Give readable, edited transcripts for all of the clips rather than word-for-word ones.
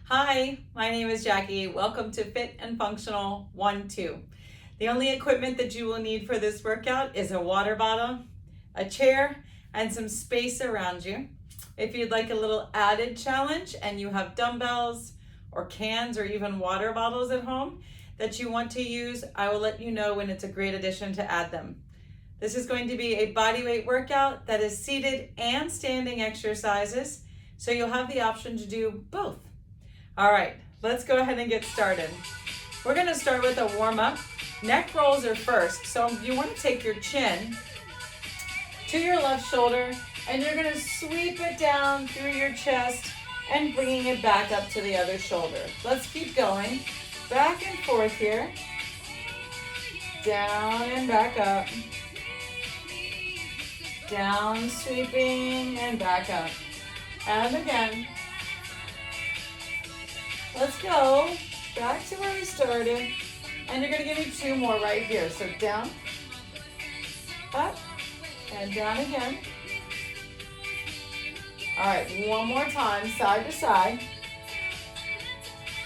Hi, my name is Jackie. Welcome to Fit and Functional 1-2. The only equipment that you will need for this workout is a water bottle, a chair, and some space around you. If you'd like a little added challenge and you have dumbbells or cans or even water bottles at home that you want to use, I will let you know when it's a great addition to add them. This is going to be a body weight workout that is seated and standing exercises, so you'll have the option to do both. All right, let's go ahead and get started. We're gonna start with a warm up. Neck rolls are first. So you wanna take your chin to your left shoulder and you're gonna sweep it down through your chest and bringing it back up to the other shoulder. Let's keep going. Back and forth here. Down and back up. Down, sweeping, and back up. And again. Let's go back to where we started, and you're gonna give me two more right here. So down, up, and down again. All right, one more time, side to side.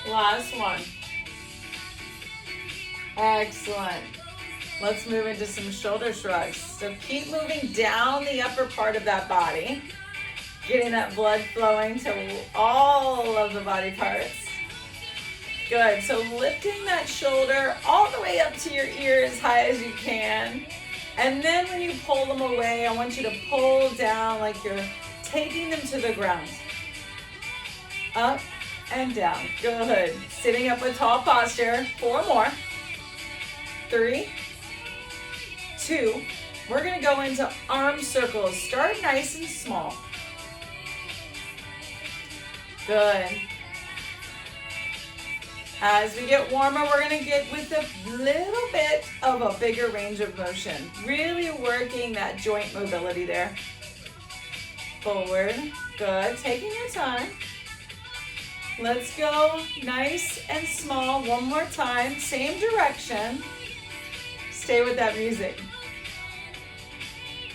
Last one. Excellent. Let's move into some shoulder shrugs. So keep moving down the upper part of that body, getting that blood flowing to all of the body parts. Good, so lifting that shoulder all the way up to your ear as high as you can. And then when you pull them away, I want you to pull down like you're taking them to the ground. Up and down, good. Sitting up with tall posture, 4 more. 3, 2, we're gonna go into arm circles. Start nice and small. Good. As we get warmer, we're gonna get with a little bit of a bigger range of motion. Really working that joint mobility there. Forward, good, taking your time. Let's go nice and small, one more time, same direction. Stay with that music.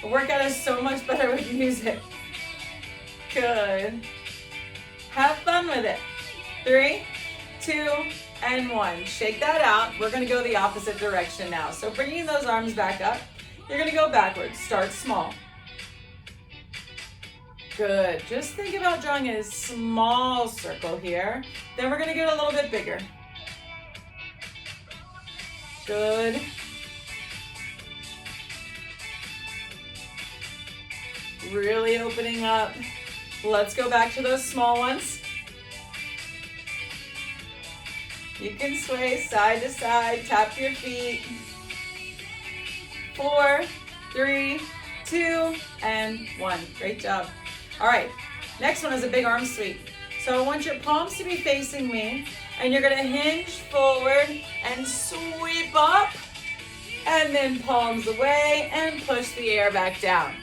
The workout is so much better with music. Good. Have fun with it. 3, 2, and 1. Shake that out. We're gonna go the opposite direction now. So bringing those arms back up, you're gonna go backwards. Start small. Good. Just think about drawing a small circle here. Then we're gonna get a little bit bigger. Good. Really opening up. Let's go back to those small ones. You can sway side to side, tap your feet. 4, 3, 2, and 1. Great job. All right, next one is a big arm sweep. So I want your palms to be facing me, and you're gonna hinge forward and sweep up, and then palms away and push the air back down.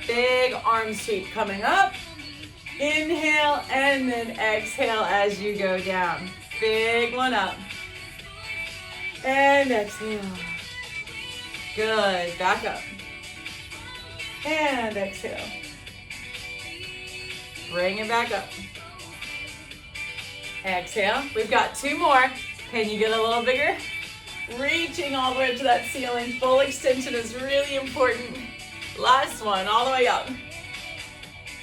Big arm sweep coming up. Inhale and then exhale as you go down. Big one up. And exhale. Good. Back up. And exhale. Bring it back up. Exhale. We've got 2 more. Can you get a little bigger? Reaching all the way up to that ceiling. Full extension is really important. Last one, all the way up.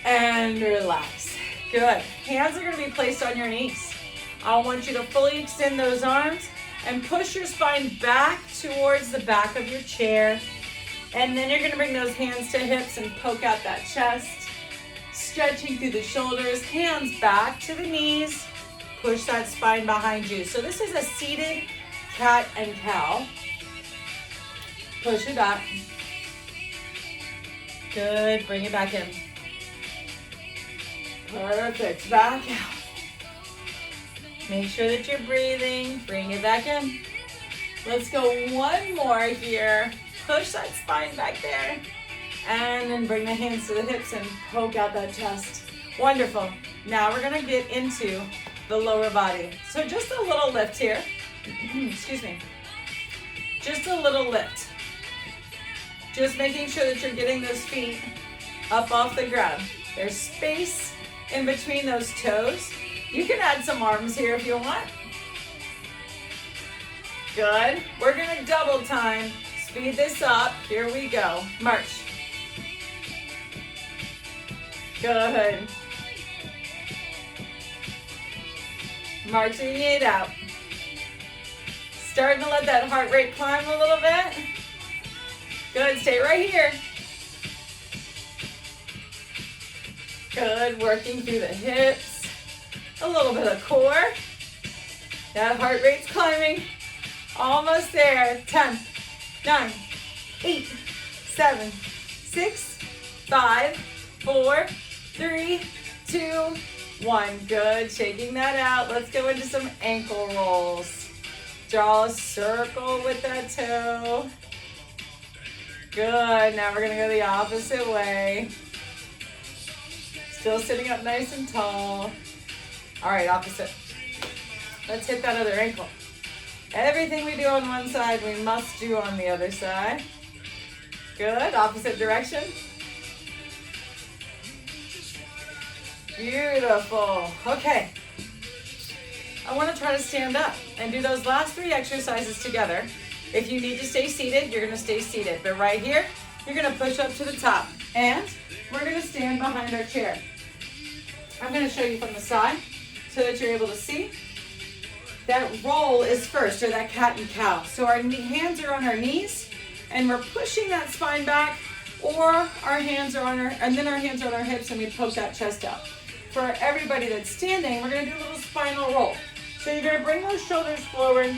And relax. Good. Hands are going to be placed on your knees. I want you to fully extend those arms and push your spine back towards the back of your chair. And then you're gonna bring those hands to hips and poke out that chest. Stretching through the shoulders, hands back to the knees. Push that spine behind you. So this is a seated cat and cow. Push it up. Good, bring it back in. Perfect, back out. Make sure that you're breathing. Bring it back in. Let's go one more here. Push that spine back there. And then bring the hands to the hips and poke out that chest. Wonderful. Now we're going to get into the lower body. So just a little lift here. Excuse me. Just a little lift. Just making sure that you're getting those feet up off the ground. There's space in between those toes. You can add some arms here if you want. Good. We're gonna double time. Speed this up. Here we go. March. Good. Marching it out. Starting to let that heart rate climb a little bit. Good. Stay right here. Good. Working through the hips. A little bit of core. That heart rate's climbing. Almost there. 10, 9, 8, 7, 6, 5, 4, 3, 2, 1. Good. Shaking that out. Let's go into some ankle rolls. Draw a circle with that toe. Good. Now we're going to go the opposite way. Still sitting up nice and tall. All right, opposite. Let's hit that other ankle. Everything we do on one side, we must do on the other side. Good. Opposite direction. Beautiful. Okay. I want to try to stand up and do those last 3 exercises together. If you need to stay seated, you're going to stay seated. But right here, you're going to push up to the top. And we're going to stand behind our chair. I'm going to show you from the side so that you're able to see. That roll is first, or that cat and cow. So our hands are on our knees, and we're pushing that spine back, or our hands are on our, and then our hands are on our hips, and we poke that chest out. For everybody that's standing, we're going to do a little spinal roll. So you're going to bring those shoulders forward,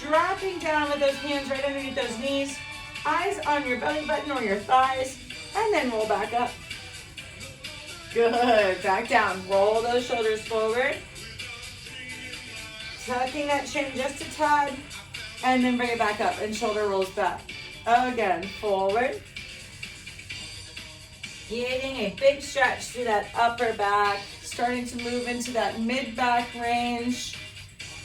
dropping down with those hands right underneath those knees, eyes on your belly button or your thighs, and then roll back up. Good. Back down. Roll those shoulders forward. Tucking that chin just a tad, and then bring it back up, and shoulder rolls back. Again, forward. Getting a big stretch through that upper back, starting to move into that mid-back range.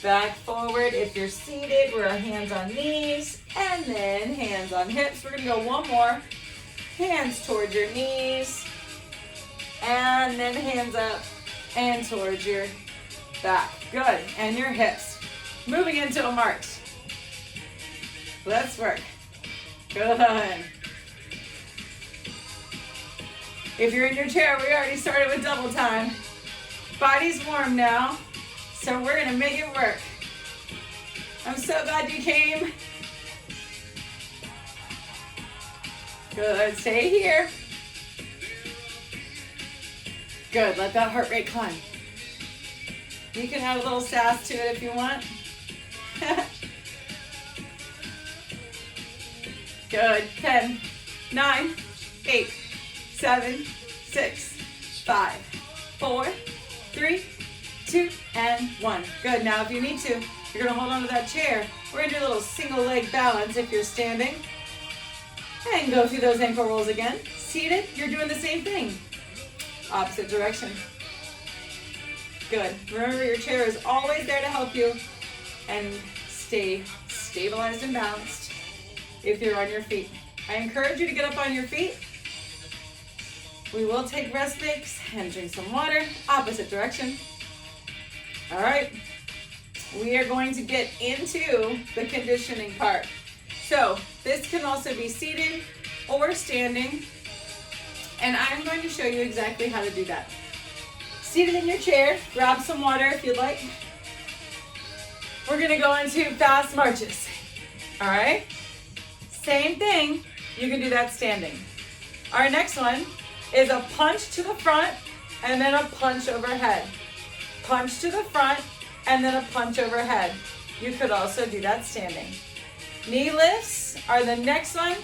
Back forward. If you're seated, we're hands on knees, and then hands on hips. We're going to go one more. Hands towards your knees, and then hands up and towards your back. Good. And your hips. Moving into a march. Let's work. Good. If you're in your chair, we already started with double time. Body's warm now, so we're going to make it work. I'm so glad you came. Good. Stay here. Good. Let that heart rate climb. You can add a little sass to it if you want. Good. 10, 9, 8, 7, 6, 5, 4, 3, 2, and 1. Good. Now if you need to, you're going to hold on to that chair. We're going to do a little single leg balance if you're standing. And go through those ankle rolls again. Seated, you're doing the same thing. Opposite direction. Good. Remember, your chair is always there to help you and stay stabilized and balanced if you're on your feet. I encourage you to get up on your feet. We will take rest breaks and drink some water. Opposite direction. All right. We are going to get into the conditioning part. So this can also be seated or standing. And I'm going to show you exactly how to do that. Seated in your chair, grab some water if you'd like. We're going to go into fast marches. All right? Same thing, you can do that standing. Our next one is a punch to the front and then a punch overhead. Punch to the front and then a punch overhead. You could also do that standing. Knee lifts are the next one.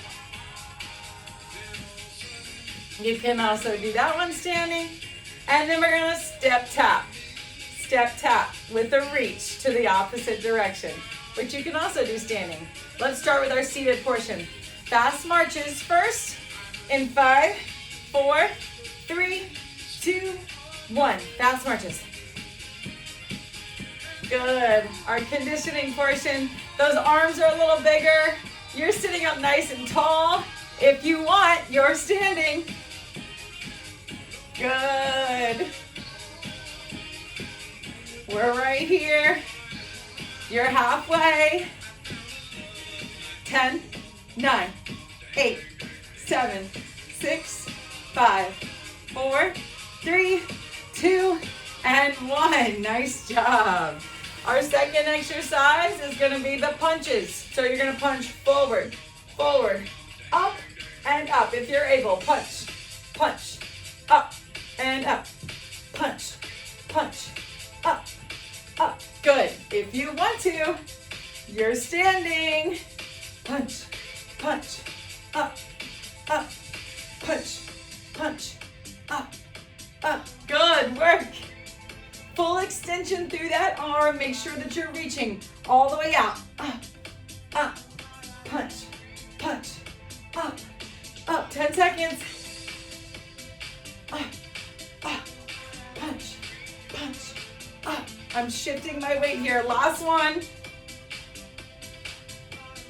You can also do that one standing. And then we're going to step tap. Step tap with a reach to the opposite direction, which you can also do standing. Let's start with our seated portion. Fast marches first in 5, 4, 3, 2, 1. Fast marches. Good. Our conditioning portion, those arms are a little bigger. You're sitting up nice and tall. If you want, you're standing. Good. stay here. You're halfway. 10, 9, 8, 7, 6, 5, 4, 3, 2, and 1. Nice job. Our second exercise is going to be the punches. So you're going to punch forward, forward, up, and up. If you're able, punch, punch, up, and up. Punch, punch, up, up. Good. If you want to, you're standing. Punch, punch, up, up. Punch, punch, up, up. Good work. Full extension through that arm. Make sure that you're reaching all the way out. Up, up. Punch, punch, up, up. 10 seconds. Up, up. Punch, punch, up. I'm shifting my weight here. Last one.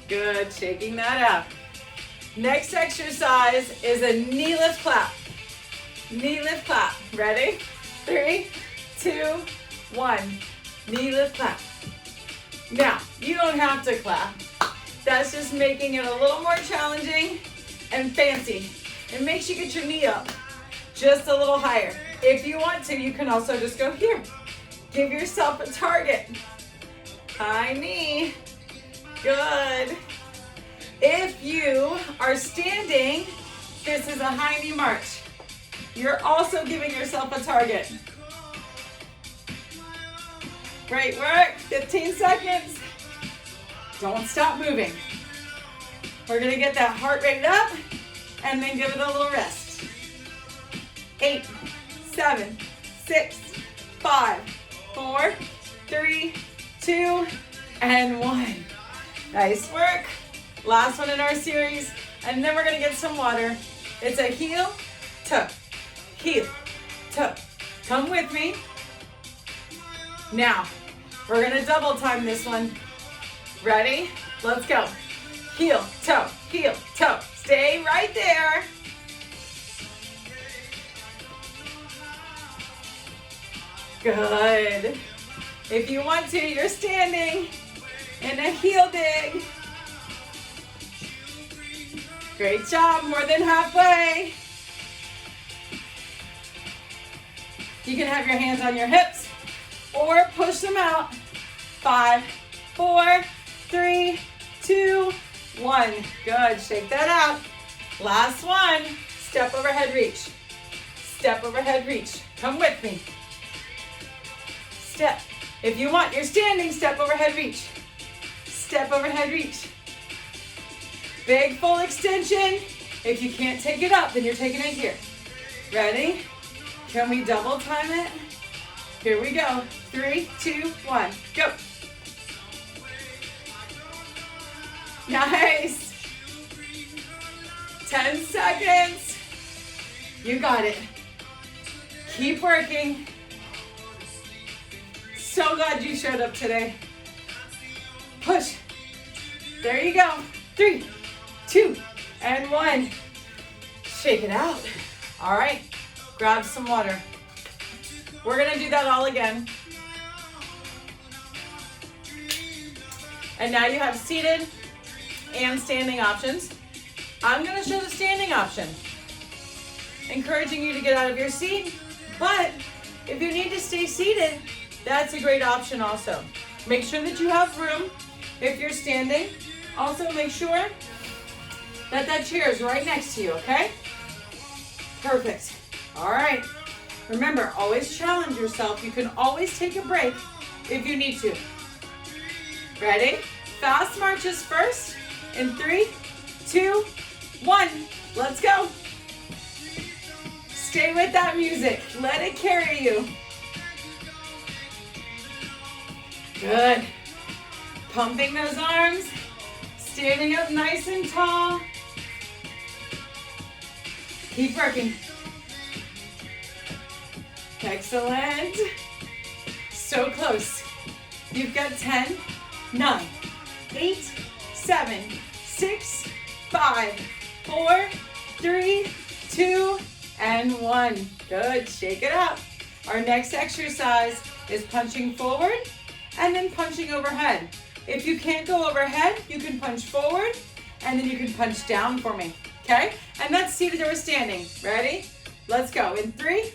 Good, shaking that out. Next exercise is a knee lift clap. Knee lift clap. Ready? 3, 2, 1. Knee lift clap. Now, you don't have to clap. That's just making it a little more challenging and fancy. It makes you get your knee up just a little higher. If you want to, you can also just go here. Give yourself a target. High knee. Good. If you are standing, this is a high knee march. You're also giving yourself a target. Great work. 15 seconds. Don't stop moving. We're going to get that heart rate up and then give it a little rest. 8, 7, 6, 5, 4, 3, 2, and 1. Nice work. Last one in our series, and then we're gonna get some water. It's a heel, toe, heel, toe. Come with me. Now, we're gonna double time this one. Ready? Let's go. Heel, toe, heel, toe. Stay right there. Good. If you want to, you're standing in a heel dig. Great job, more than halfway. You can have your hands on your hips or push them out. 5, 4, 3, 2, 1. Good, shake that out. Last one, step overhead reach. Step overhead reach. Come with me. Step. If you want, you're standing, step overhead reach. Step overhead reach. Big full extension. If you can't take it up, then you're taking it here. Ready? Can we double time it? Here we go. 3, 2, 1, go. Nice. 10 seconds. You got it. Keep working. So glad you showed up today. Push. There you go. 3, 2, and 1. Shake it out. All right. Grab some water. We're going to do that all again. And now you have seated and standing options. I'm going to show the standing option, encouraging you to get out of your seat. But if you need to stay seated, that's a great option also. Make sure that you have room if you're standing. Also make sure that that chair is right next to you, okay? Perfect. All right. Remember, always challenge yourself. You can always take a break if you need to. Ready? Fast marches first. In 3, 2, 1. Let's go. Stay with that music. Let it carry you. Good. Pumping those arms. Standing up nice and tall. Keep working. Excellent. So close. You've got 10, 9, 8, 7, 6, 5, 4, 3, 2, and 1. Good. Shake it up. Our next exercise is punching forward and then punching overhead. If you can't go overhead, you can punch forward, and then you can punch down for me, okay? And that's seated or standing. Ready? Let's go. In 3,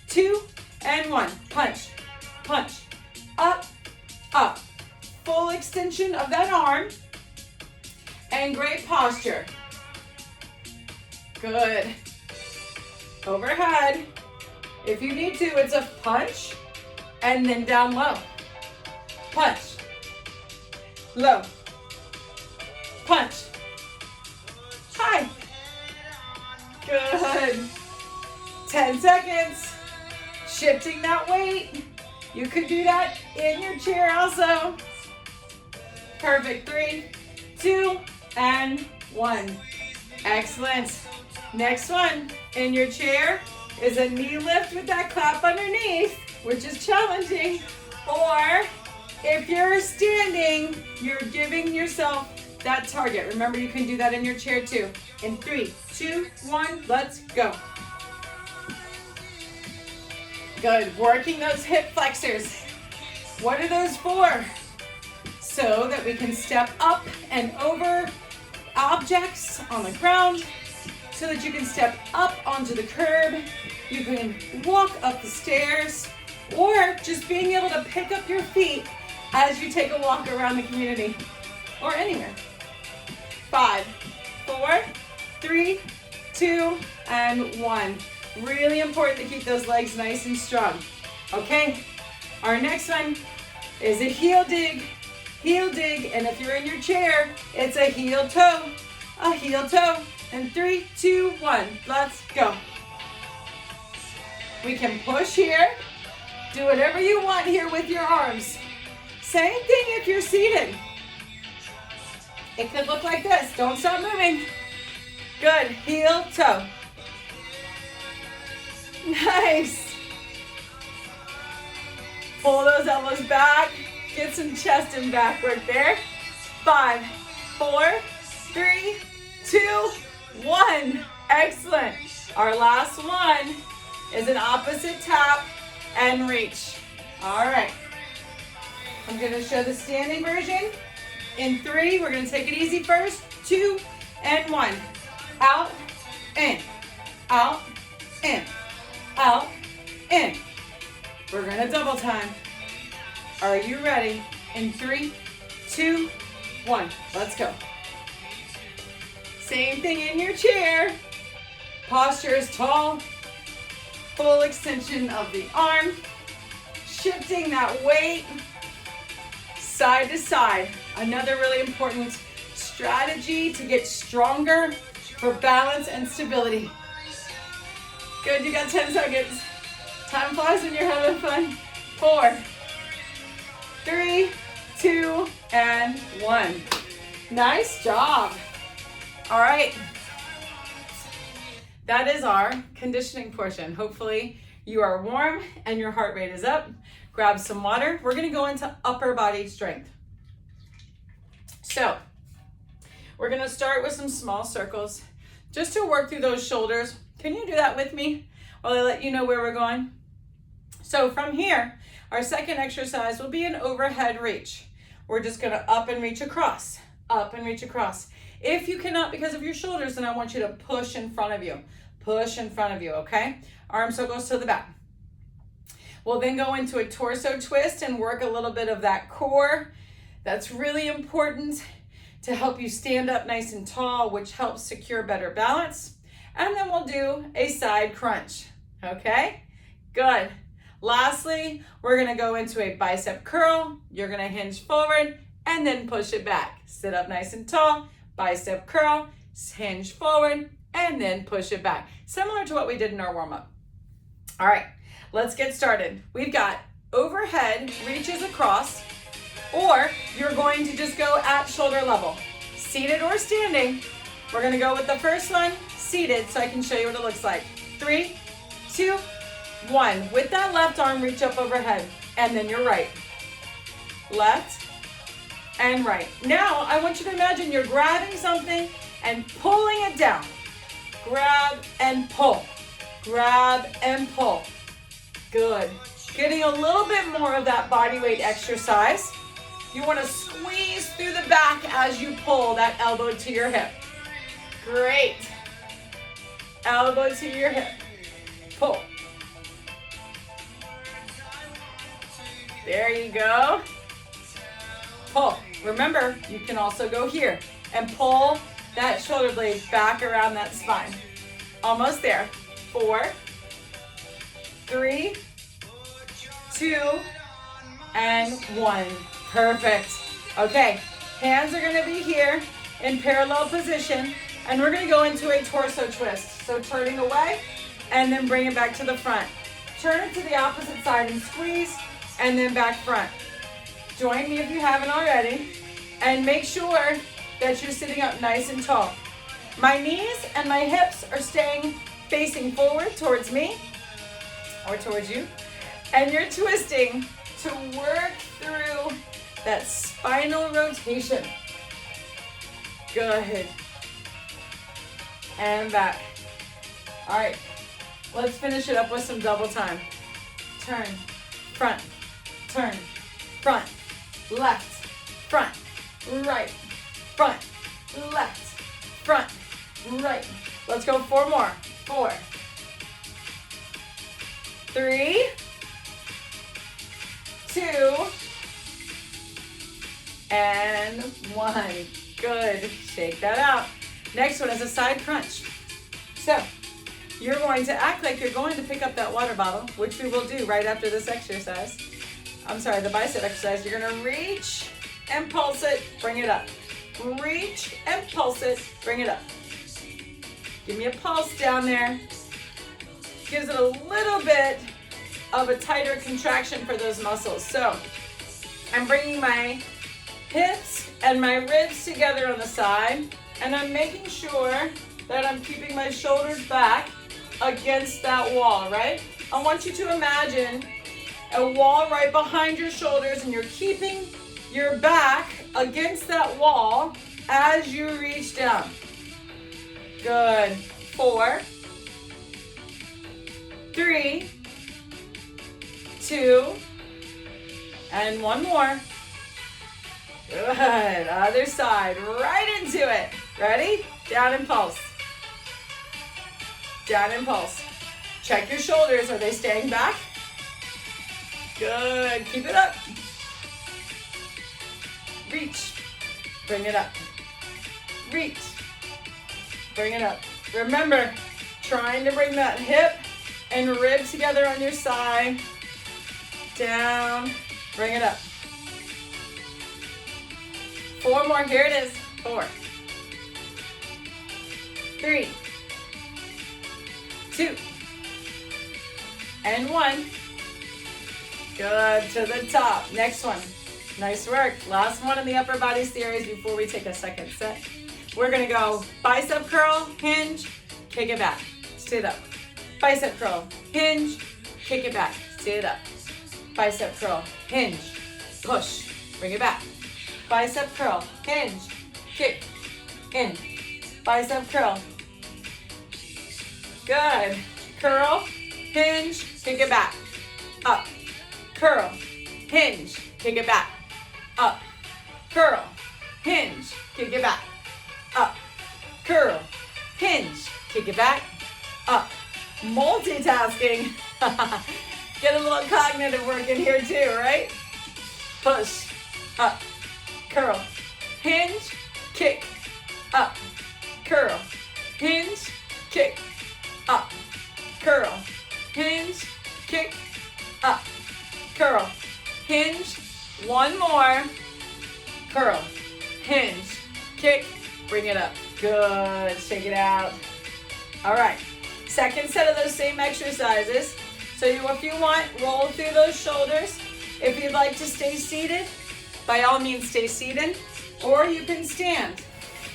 2, and 1. Punch, punch, up, up. Full extension of that arm, and great posture. Good. Overhead. If you need to, it's a punch, and then down low. Punch, low, punch, high. Good. 10 seconds. Shifting that weight. You could do that in your chair also. Perfect. 3, 2, and 1. Excellent. Next one in your chair is a knee lift with that clap underneath, which is challenging. Or if you're standing, you're giving yourself that target. Remember, you can do that in your chair too. In 3, 2, 1, let's go. Good. Working those hip flexors. What are those for? So that we can step up and over objects on the ground, so that you can step up onto the curb, you can walk up the stairs, or just being able to pick up your feet as you take a walk around the community or anywhere. 5, 4, 3, 2, and 1. Really important to keep those legs nice and strong. Okay, our next one is a heel dig. Heel dig, and if you're in your chair, it's a heel toe. A heel toe. And 3, 2, 1, let's go. We can push here. Do whatever you want here with your arms. Same thing if you're seated. It could look like this. Don't stop moving. Good. Heel toe. Nice. Pull those elbows back. Get some chest and back work there. 5, 4, 3, 2, 1. Excellent. Our last one is an opposite tap and reach. All right. I'm going to show the standing version. In 3, we're going to take it easy first. 2, and 1. Out, in, out, in, out, in. We're going to double time. Are you ready? In 3, 2, 1. Let's go. Same thing in your chair. Posture is tall. Full extension of the arm. Shifting that weight side to side. Another really important strategy to get stronger for balance and stability. Good, you got 10 seconds. Time flies when you're having fun. 4, 3, 2, and 1. Nice job. All right. That is our conditioning portion. Hopefully you are warm and your heart rate is up. Grab some water. We're going to go into upper body strength. So we're going to start with some small circles just to work through those shoulders. Can you do that with me while I let you know where we're going? So from here, our second exercise will be an overhead reach. We're just going to up and reach across, up and reach across. If you cannot because of your shoulders, then I want you to push in front of you. Push in front of you, okay? Arm circles to the back. We'll then go into a torso twist and work a little bit of that core. That's really important to help you stand up nice and tall, which helps secure better balance. And then we'll do a side crunch, okay? Good. Lastly, we're gonna go into a bicep curl. You're gonna hinge forward and then push it back. Sit up nice and tall, bicep curl, hinge forward, and then push it back. Similar to what we did in our warm-up. All right, let's get started. We've got overhead reaches across, or you're going to just go at shoulder level. Seated or standing. We're gonna go with the first one, seated, so I can show you what it looks like. 3, 2, 1. With that left arm, reach up overhead, and then your right. Left and right. Now, I want you to imagine you're grabbing something and pulling it down. Grab and pull. Grab and pull. Good. Getting a little bit more of that body weight exercise. You want to squeeze through the back as you pull that elbow to your hip. Great. Elbow to your hip. Pull. There you go. Pull. Remember, you can also go here and pull that shoulder blade back around that spine. Almost there. 4, 3, 2, and 1. Perfect. Okay, hands are gonna be here in parallel position, and we're gonna go into a torso twist. So turning away, and then bring it back to the front. Turn it to the opposite side and squeeze, and then back front. Join me if you haven't already, and make sure that you're sitting up nice and tall. My knees and my hips are staying facing forward towards me, or towards you, and you're twisting to work through that spinal rotation. Good. And back. All right, let's finish it up with some double time. Turn, front, turn, front, left, front, right, front, left, front, right. Let's go 4 more. 4, 3, 2, and 1. Good. Shake that out. Next one is a side crunch. So you're going to act like you're going to pick up that water bottle, which we will do right after this exercise. I'm sorry, the bicep exercise. You're going to reach and pulse it, bring it up. Reach and pulse it, bring it up. Give me a pulse down there. Gives it a little bit of a tighter contraction for those muscles. So I'm bringing my hips and my ribs together on the side, and I'm making sure that I'm keeping my shoulders back against that wall, right? I want you to imagine a wall right behind your shoulders, and you're keeping your back against that wall as you reach down. Good. 4, 3, 2, and 1 more. Good. Other side. Right into it. Ready? Down and pulse. Down and pulse. Check your shoulders. Are they staying back? Good. Keep it up. Reach. Bring it up. Reach. Bring it up. Remember, trying to bring that hip and rib together on your side. Down. Bring it up. 4 more. Here it is. 4, 3, 2, and 1. Good. To the top. Next one. Nice work. Last one in the upper body series before we take a second set. We're going to go bicep curl, hinge, kick it back, sit up. Bicep curl, hinge, kick it back, sit up. Bicep curl, hinge, push, bring it back. Bicep curl, hinge, kick, in. Bicep curl. Good. Curl, hinge, kick it back, up. Curl, hinge, kick it back, up. Curl, hinge, kick it back, up. Curl, hinge, kick it back, up. Multitasking. Get a little cognitive work in here too, right? Push, up, curl, hinge, kick, up, curl, hinge, kick, up, curl, hinge, kick, up, curl, hinge. 1 more. Curl, hinge, kick, bring it up. Good. Shake it out. All right. Second set of those same exercises. So if you want, roll through those shoulders. If you'd like to stay seated, by all means stay seated, or you can stand.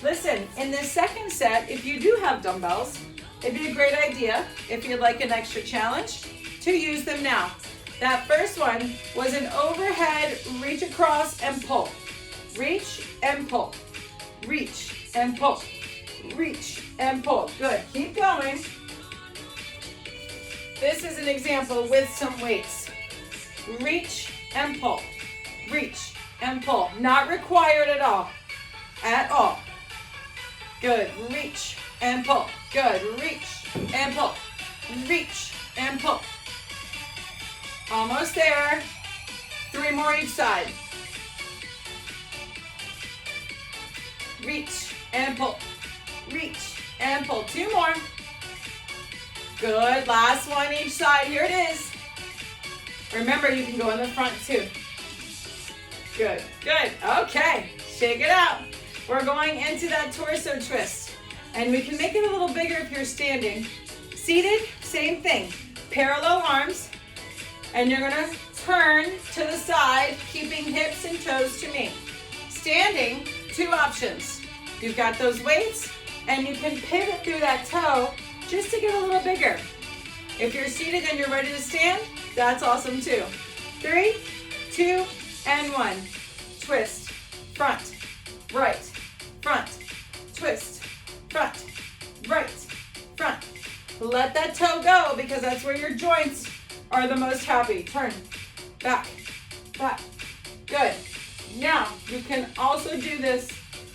Listen, in this second set, if you do have dumbbells, it'd be a great idea, if you'd like an extra challenge, to use them now. That first one was an overhead reach across and pull. Reach and pull. Reach and pull. Reach and pull. Good. Keep going. This is an example with some weights. reach and pull, reach and pull. Not required at all, at all. Good, reach and pull. Good, reach and pull, reach and pull. Almost there. 3 more each side. Reach and pull, reach and pull. 2 more. Good, last one each side. Here it is. Remember, you can go in the front too. Good, good. Okay, shake it out. We're going into that torso twist. And we can make it a little bigger if you're standing. Seated, same thing. Parallel arms. And you're gonna turn to the side, keeping hips and toes to me. Standing, 2 options. You've got those weights, and you can pivot through that toe just to get a little bigger. If you're seated and you're ready to stand, that's awesome too. 3, 2, and 1. Twist, front, right, front, twist, front, right, front. Let that toe go because that's where your joints are the most happy. Turn, back, back. Good. Now, you can also do this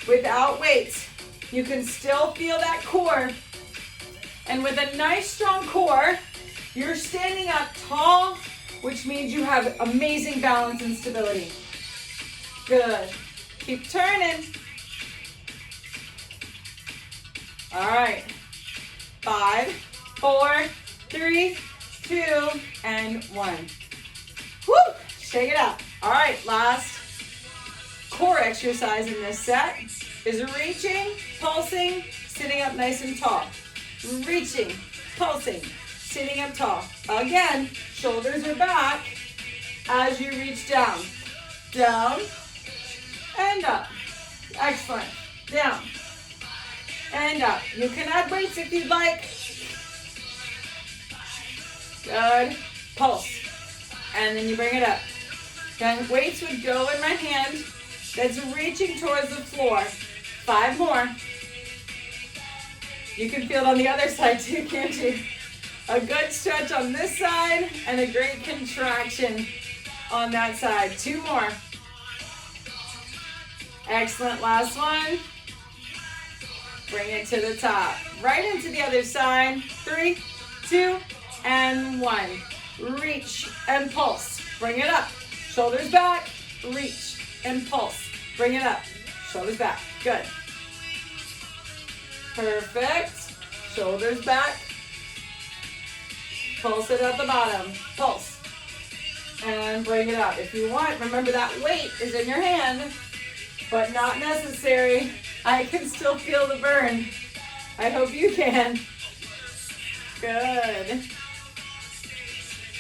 without weights. You can still feel that core. And with a nice strong core, you're standing up tall, which means you have amazing balance and stability. Good. Keep turning. All right. 5, 4, 3, 2, and 1. Woo! Shake it out. All right, last core exercise in this set is reaching, pulsing, sitting up nice and tall. Reaching, pulsing, sitting up tall. Again, shoulders are back as you reach down. Down and up. Excellent. Down and up. You can add weights if you'd like. Good. Pulse. And then you bring it up. Then weights would go in my hand that's reaching towards the floor. 5 more. You can feel it on the other side too, can't you? A good stretch on this side and a great contraction on that side. 2 more. Excellent. Last one. Bring it to the top. Right into the other side. 3, 2, and 1. Reach and pulse. Bring it up. Shoulders back. Reach and pulse. Bring it up. Shoulders back. Good. Perfect. Shoulders back. Pulse it at the bottom. Pulse. And bring it up. If you want, remember that weight is in your hand, but not necessary. I can still feel the burn. I hope you can. Good.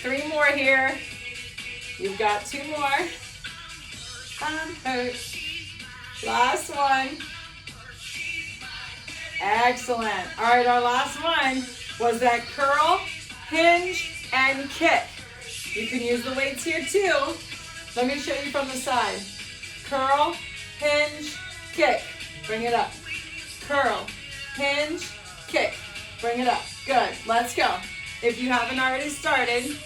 3 more here. You've got 2 more. Unhurt. Last one. Excellent. All right, our last one was that curl, hinge, and kick. You can use the weights here too. Let me show you from the side. Curl, hinge, kick. Bring it up. Curl, hinge, kick. Bring it up. Good. Let's go. If you haven't already started,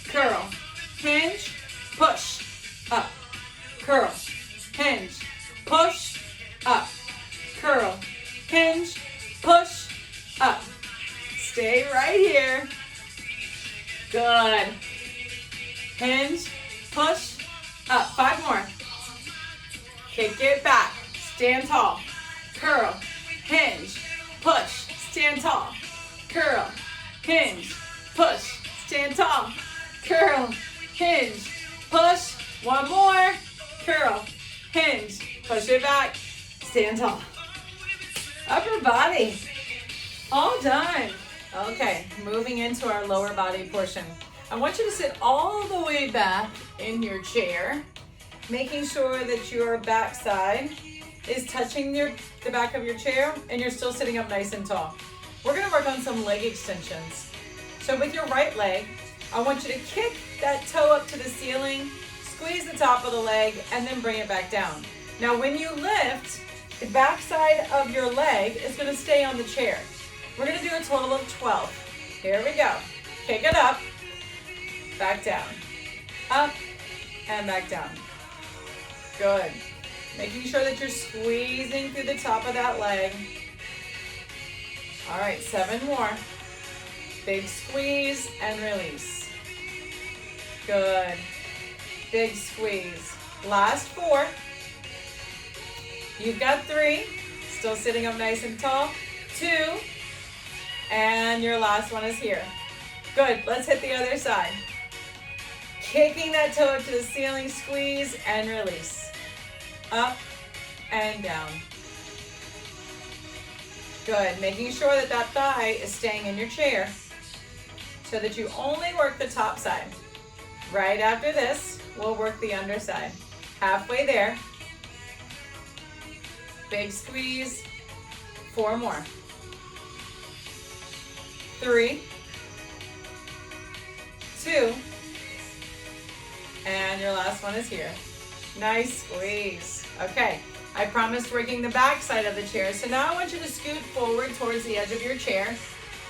curl, hinge, push, up. Curl, hinge, push, up. Curl, hinge, push, up. Stay right here. Good. Hinge, push, up. 5 more. Kick it back. Stand tall. Curl, hinge, push, stand tall. Curl, hinge, push, stand tall. Curl, hinge, push. 1 more. Curl, hinge, push it back, stand tall. Upper body. All done. Okay, moving into our lower body portion. I want you to sit all the way back in your chair, making sure that your backside is touching the back of your chair and you're still sitting up nice and tall. We're gonna work on some leg extensions. So with your right leg, I want you to kick that toe up to the ceiling, squeeze the top of the leg, and then bring it back down. Now when you lift, the backside of your leg is gonna stay on the chair. We're gonna do a total of 12. Here we go. Kick it up, back down. up, and back down. Good. Making sure that you're squeezing through the top of that leg. All right, 7 more. Big squeeze and release. Good. Big squeeze. Last 4. You've got 3. Still sitting up nice and tall. 2. And your last one is here. Good. Let's hit the other side. Kicking that toe to the ceiling, squeeze and release. Up and down. Good. Making sure that that thigh is staying in your chair so that you only work the top side. Right after this, we'll work the underside. Halfway there. Big squeeze. 4 more. 3, 2, and your last one is here. Nice squeeze. Okay, I promised working the back side of the chair, so now I want you to scoot forward towards the edge of your chair.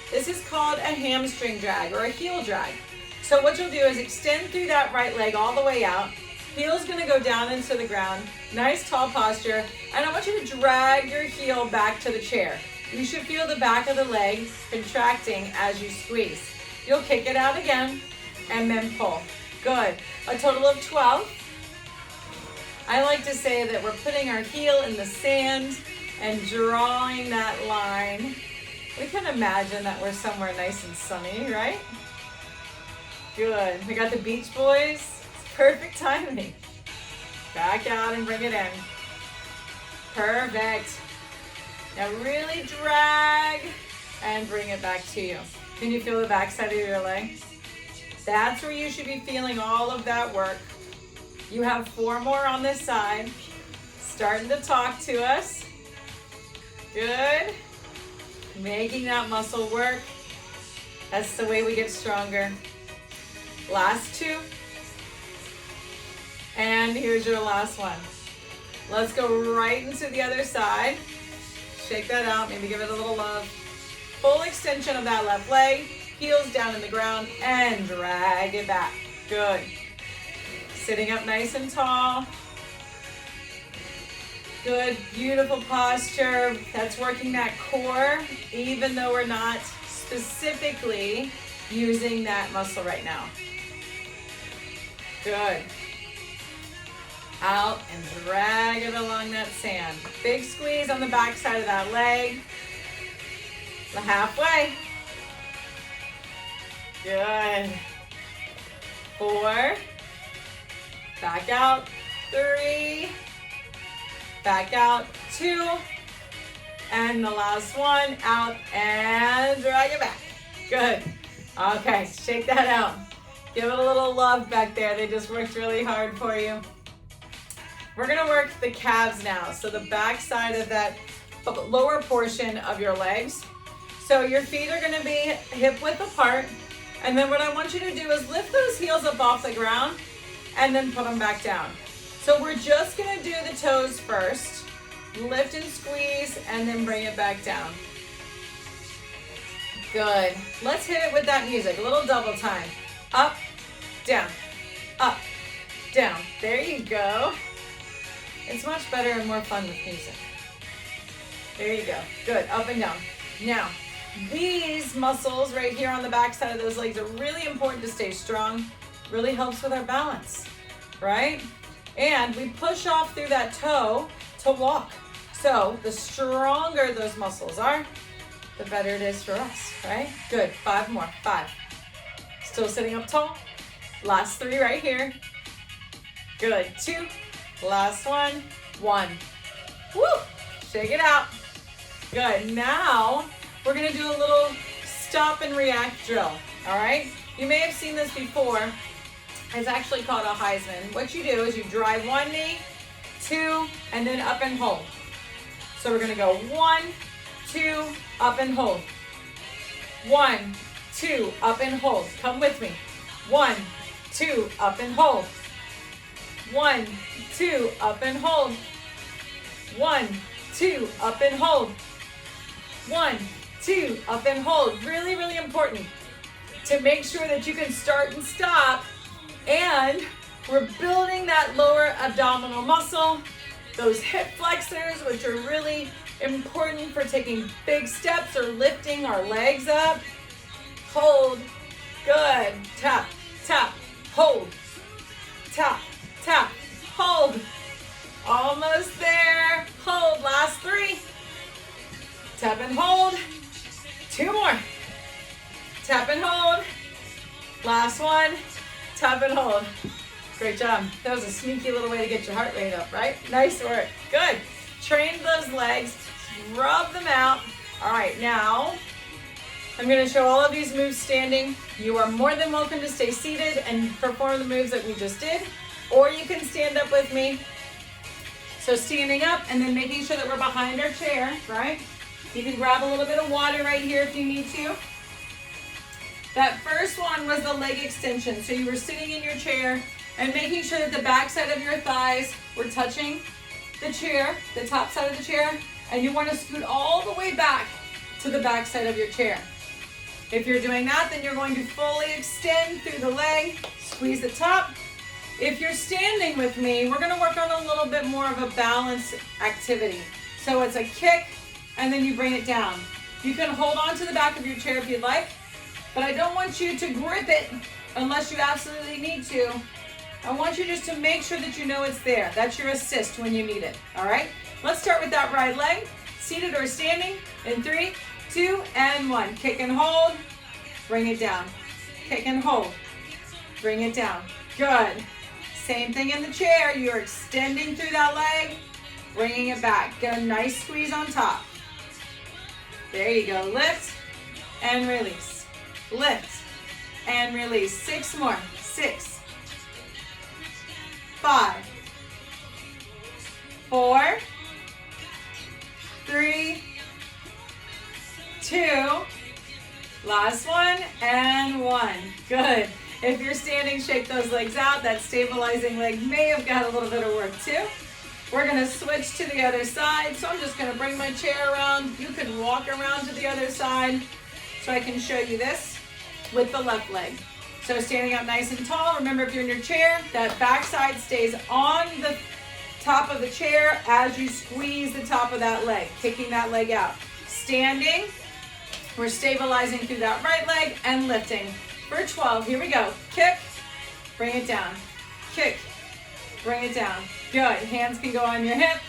This is called a hamstring drag or a heel drag. So what you'll do is extend through that right leg all the way out. Heel's gonna go down into the ground. Nice tall posture. And I want you to drag your heel back to the chair. You should feel the back of the leg contracting as you squeeze. You'll kick it out again and then pull. Good. A total of 12. I like to say that we're putting our heel in the sand and drawing that line. We can imagine that we're somewhere nice and sunny, right? Good. We got the Beach Boys. It's perfect timing. Back out and bring it in. Perfect. Now really drag and bring it back to you. Can you feel the back side of your leg? That's where you should be feeling all of that work. You have 4 more on this side. Starting to talk to us. Good. Making that muscle work. That's the way we get stronger. Last 2. And here's your last one. Let's go right into the other side. Shake that out, maybe give it a little love. Full extension of that left leg, heels down in the ground, and drag it back. Good. Sitting up nice and tall. Good, beautiful posture. That's working that core, even though we're not specifically using that muscle right now. Good. Out and drag it along that sand. Big squeeze on the back side of that leg. Halfway. Good. 4. Back out. 3. Back out. 2. And the last one. Out and drag it back. Good. Okay, shake that out. Give it a little love back there. They just worked really hard for you. We're gonna work the calves now. So the back side of that lower portion of your legs. So your feet are gonna be hip width apart. And then what I want you to do is lift those heels up off the ground and then put them back down. So we're just gonna do the toes first. Lift and squeeze and then bring it back down. Good. Let's hit it with that music. A little double time. Up, down, up, down. There you go. It's much better and more fun with music. There you go. Good. Up and down. Now, these muscles right here on the back side of those legs are really important to stay strong. Really helps with our balance, right? And we push off through that toe to walk. So the stronger those muscles are, the better it is for us, right? Good. 5 more. 5. Still sitting up tall. Last 3 right here. Good. 2. Last one. 1. Woo! Shake it out. Good. Now we're gonna do a little stop and react drill. All right. You may have seen this before. It's actually called a Heisman. What you do is you drive 1 knee, 2, and then up and hold. So we're gonna go 1, 2, up and hold. 1, 2, up and hold. Come with me. 1, 2, up and hold. 1, 2, up and hold. 1, 2, up and hold. 1, 2, up and hold. Really, really important to make sure that you can start and stop and We're building that lower abdominal muscle, those hip flexors, which are really important for taking big steps or lifting our legs up. Hold. Good. Tap, tap, hold. Tap, tap, hold. Almost there. Hold. Last 3. Tap and hold. 2 more. Tap and hold. Last 1. Tap and hold. Great job. That was a sneaky little way to get your heart rate up, right? Nice work. Good. Train those legs. Rub them out. All right, now I'm going to show all of these moves standing. You are more than welcome to stay seated and perform the moves that we just did, or you can stand up with me. So standing up and then making sure that we're behind our chair, right? You can grab a little bit of water right here if you need to. That first one was the leg extension. So you were sitting in your chair and making sure that the back side of your thighs were touching the chair, the top side of the chair, and you want to scoot all the way back to the back side of your chair. If you're doing that, then you're going to fully extend through the leg, squeeze the top. If you're standing with me, we're going to work on a little bit more of a balance activity. So it's a kick, and then you bring it down. You can hold on to the back of your chair if you'd like, but I don't want you to grip it unless you absolutely need to. I want you just to make sure that you know it's there. That's your assist when you need it, all right? Let's start with that right leg, seated or standing, in 3, 2, and 1. Kick and hold, bring it down. Kick and hold, bring it down. Good. Same thing in the chair. You're extending through that leg, bringing it back. Get a nice squeeze on top. There you go. Lift and release. Lift and release. 6 more. 6. 5, 4, 3, 2, last 1, and 1. Good. If you're standing, shake those legs out. That stabilizing leg may have got a little bit of work too. We're going to switch to the other side. So I'm just going to bring my chair around. You can walk around to the other side so I can show you this with the left leg. So standing up nice and tall. Remember, if you're in your chair, that back side stays on the top of the chair as you squeeze the top of that leg, kicking that leg out. Standing, we're stabilizing through that right leg and lifting. For 12, here we go. Kick, bring it down. Kick, bring it down. Good. Hands can go on your hip,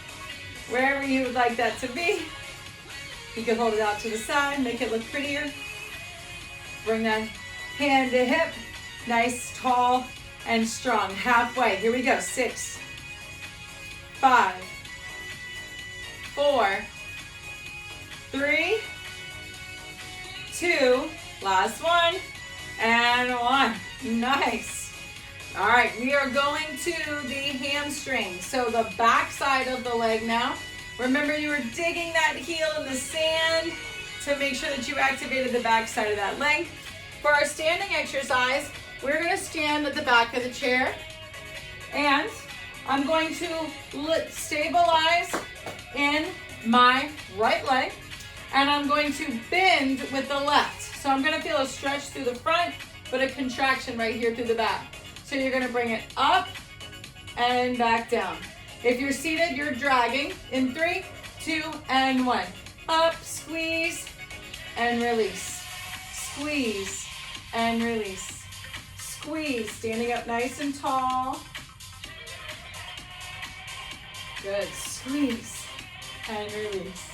wherever you would like that to be. You can hold it out to the side, make it look prettier. Bring that hand to hip, nice, tall, and strong. Halfway. Here we go. 6, 5, 4, 3, 2, last 1, and 1. Nice. All right, we are going to the hamstring. So the back side of the leg now. Remember, you were digging that heel in the sand to make sure that you activated the back side of that leg. For our standing exercise, we're going to stand at the back of the chair, and I'm going to stabilize in my right leg, and I'm going to bend with the left. So I'm going to feel a stretch through the front, but a contraction right here through the back. So you're going to bring it up and back down. If you're seated, you're dragging in 3, 2, and 1. Up, squeeze, and release. Squeeze. And release. Squeeze, standing up nice and tall. Good, squeeze and release.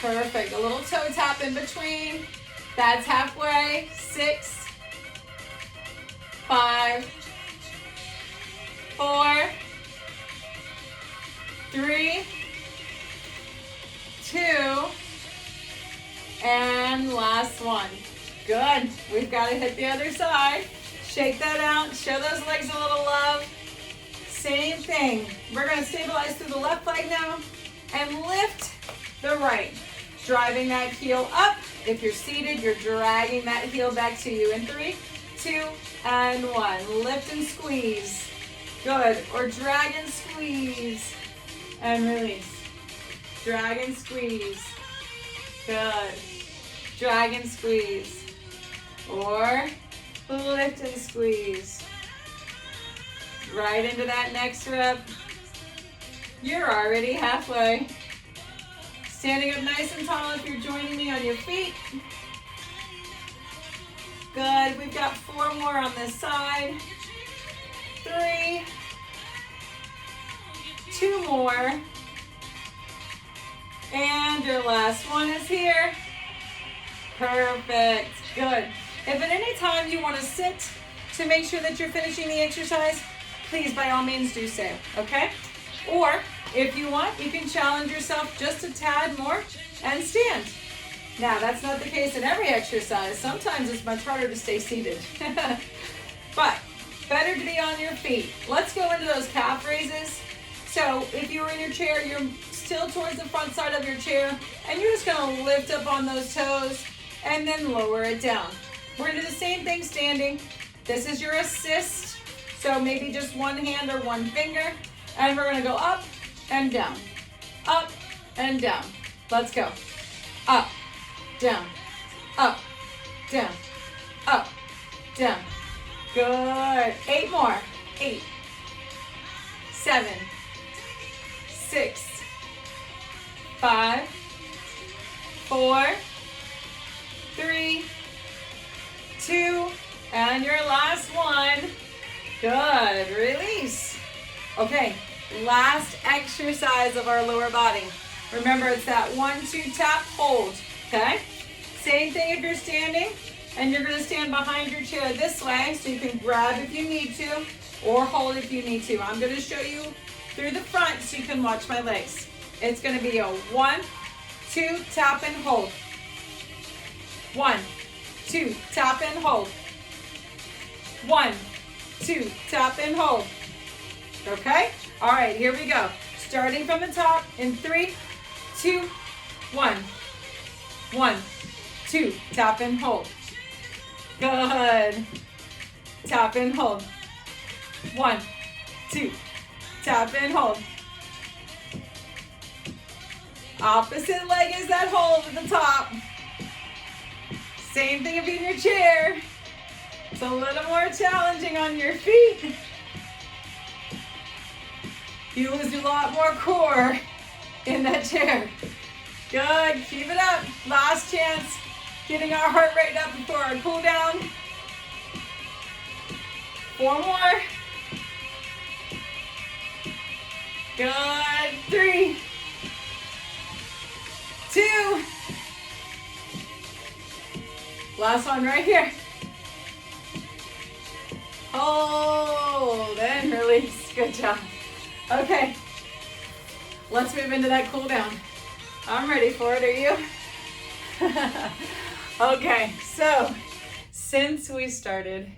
Perfect, a little toe tap in between. That's halfway. 6, 5, 4, 3, 2, and last 1. Good. We've got to hit the other side. Shake that out. Show those legs a little love. Same thing. We're going to stabilize through the left leg now and lift the right. Driving that heel up. If you're seated, you're dragging that heel back to you in 3, 2, and 1. Lift and squeeze. Good. Or drag and squeeze and release. Drag and squeeze. Good. Drag and squeeze. Or Lift and squeeze. Right into that next rep. You're already halfway. Standing up nice and tall if you're joining me on your feet. Good. We've got 4 more on this side. 3. 2 more. And your last one is here. Perfect. Good. If at any time you want to sit to make sure that you're finishing the exercise, please by all means do so, okay? Or if you want, you can challenge yourself just a tad more and stand. Now, that's not the case in every exercise. Sometimes it's much harder to stay seated. But better to be on your feet. Let's go into those calf raises. So if you were in your chair, you're still towards the front side of your chair, and you're just going to lift up on those toes and then lower it down. We're going to do the same thing standing. This is your assist. So maybe just one hand or one finger. And we're going to go up and down. Up and down. Let's go. Up, down, up, down, up, down. Good. 8 more. 8, 7, 6, 5, 4, 3, 2, and your last one. Good. Release. Okay, last exercise of our lower body. Remember, it's that 1-2 tap hold, okay? Same thing if you're standing, and you're gonna stand behind your chair this way, so you can grab if you need to, or hold if you need to. I'm gonna show you through the front so you can watch my legs. It's gonna be a 1-2 tap and hold. 1, 2, tap and hold. 1, 2, tap and hold. Okay? All right, here we go. Starting from the top in 3, 2, 1. 1, 2, tap and hold. Good. Tap and hold. 1, 2, tap and hold. Opposite leg is that hold at the top. Same thing if you're in your chair. It's a little more challenging on your feet. You lose a lot more core in that chair. Good, keep it up. Last chance. Getting our heart rate up before our cool down. 4 more. Good, 3, 2. Last one right here. Hold and release. Good job. Okay, let's move into that cool down. I'm ready for it, are you? Okay, so since we started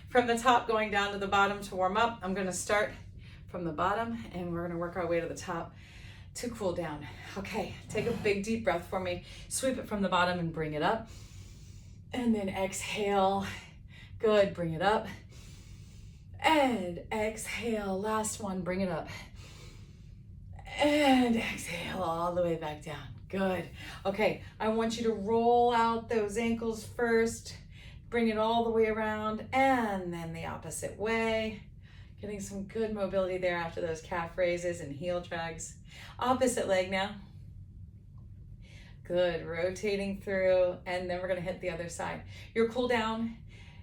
from the top going down to the bottom to warm up, I'm gonna start from the bottom and we're gonna work our way to the top to cool down. Okay, take a big deep breath for me. Sweep it from the bottom and bring it up. And then exhale. Good, bring it up. And exhale, last one, bring it up. And exhale all the way back down. Good. Okay, I want you to roll out those ankles first, bring it all the way around, and then the opposite way. Getting some good mobility there after those calf raises and heel drags. Opposite leg now. Good, rotating through, and then we're gonna hit the other side. Your cool down,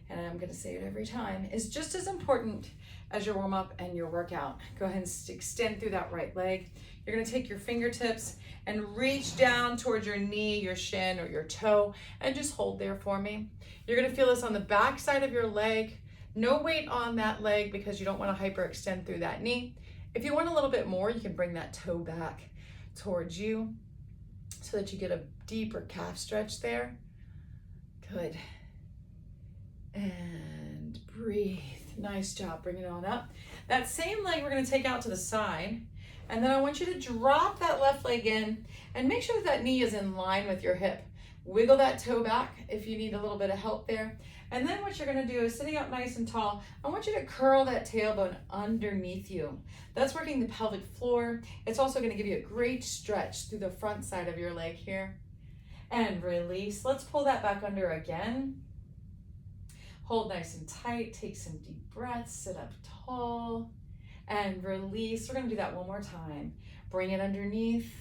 and I'm gonna say it every time, is just as important as your warm up and your workout. Go ahead and extend through that right leg. You're gonna take your fingertips and reach down towards your knee, your shin, or your toe, and just hold there for me. You're gonna feel this on the back side of your leg. No weight on that leg because you don't wanna hyperextend through that knee. If you want a little bit more, you can bring that toe back towards you so that you get a deeper calf stretch there. Good. And breathe. Nice job. Bring it on up. That same leg we're going to take out to the side. And then I want you to drop that left leg in and make sure that that knee is in line with your hip. Wiggle that toe back if you need a little bit of help there. And then what you're going to do is, sitting up nice and tall, I want you to curl that tailbone underneath you. That's working the pelvic floor. It's also going to give you a great stretch through the front side of your leg here. And release. Let's pull that back under again. Hold nice and tight. Take some deep breaths. Sit up tall and release. We're going to do that one more time. Bring it underneath.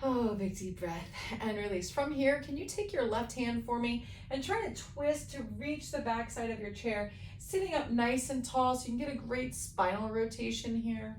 Oh, big deep breath and release. From here, can you take your left hand for me and try to twist to reach the back side of your chair, sitting up nice and tall so you can get a great spinal rotation here.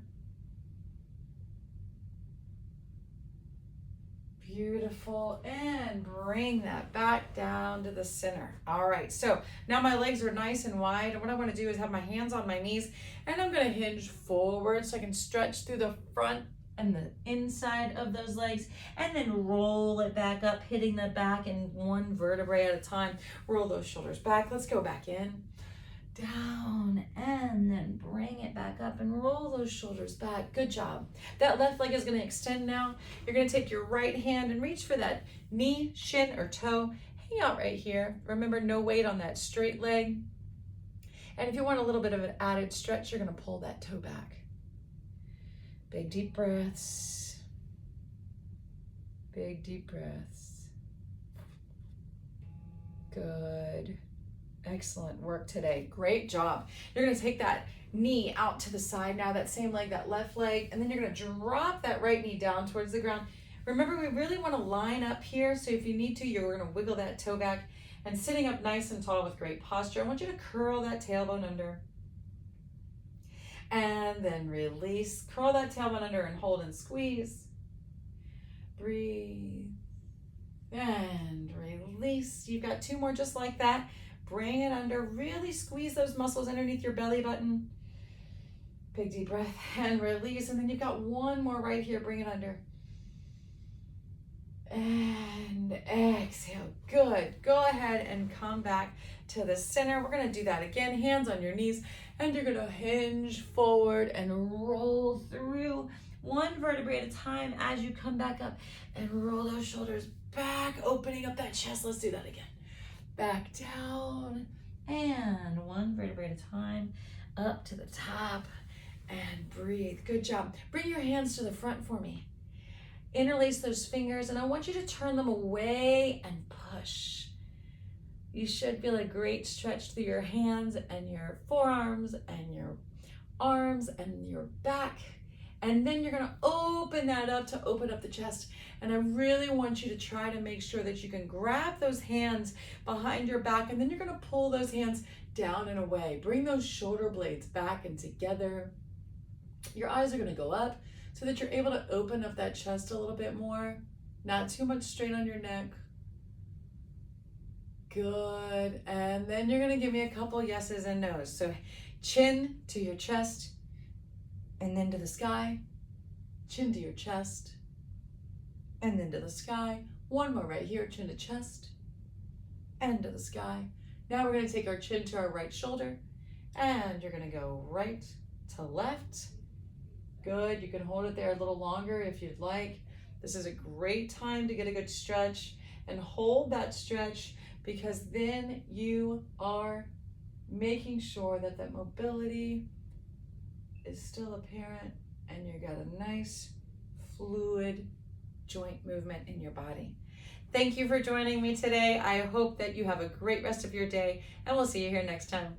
Beautiful, and bring that back down to the center. All right, so now my legs are nice and wide, and what I want to do is have my hands on my knees, and I'm going to hinge forward so I can stretch through the front and the inside of those legs, and then roll it back up, hitting the back in one vertebrae at a time. Roll those shoulders back. Let's go back in, down, and then bring it back up and roll those shoulders back. Good job. That left leg is going to extend now. You're going to take your right hand and reach for that knee, shin, or toe. Hang out right here. Remember, no weight on that straight leg. And if you want a little bit of an added stretch, you're going to pull that toe back. Big deep breaths. Big deep breaths. Good. Excellent work today. Great job. You're going to take that knee out to the side now, that same leg, that left leg, and then you're going to drop that right knee down towards the ground. Remember, we really want to line up here, so if you need to, you're going to wiggle that toe back, and sitting up nice and tall with great posture, I want you to curl that tailbone under. And then release. Curl that tailbone under and hold and squeeze. Breathe. And release. You've got two more just like that. Bring it under, really squeeze those muscles underneath your belly button. Big deep breath and release. And then you've got one more right here. Bring it under. And exhale. Good. Go ahead and come back to the center. We're going to do that again. Hands on your knees. And you're going to hinge forward and roll through one vertebrae at a time as you come back up. And roll those shoulders back, opening up that chest. Let's do that again. Back down, and one vertebrae at a time, up to the top, and breathe. Good job. Bring your hands to the front for me. Interlace those fingers, and I want you to turn them away and push. You should feel a great stretch through your hands and your forearms and your arms and your back. And then you're going to open that up to open up the chest. And I really want you to try to make sure that you can grab those hands behind your back, and then you're going to pull those hands down and away. Bring those shoulder blades back and together. Your eyes are going to go up so that you're able to open up that chest a little bit more. Not too much strain on your neck. Good. And then you're going to give me a couple yeses and nos. So chin to your chest, and then to the sky. Chin to your chest, and then to the sky. One more right here, chin to chest, and to the sky. Now we're going to take our chin to our right shoulder, and you're going to go right to left. Good. You can hold it there a little longer if you'd like. This is a great time to get a good stretch, and hold that stretch, because then you are making sure that that mobility is still apparent, and you got a nice fluid joint movement in your body. Thank you for joining me today. I hope that you have a great rest of your day, and we'll see you here next time.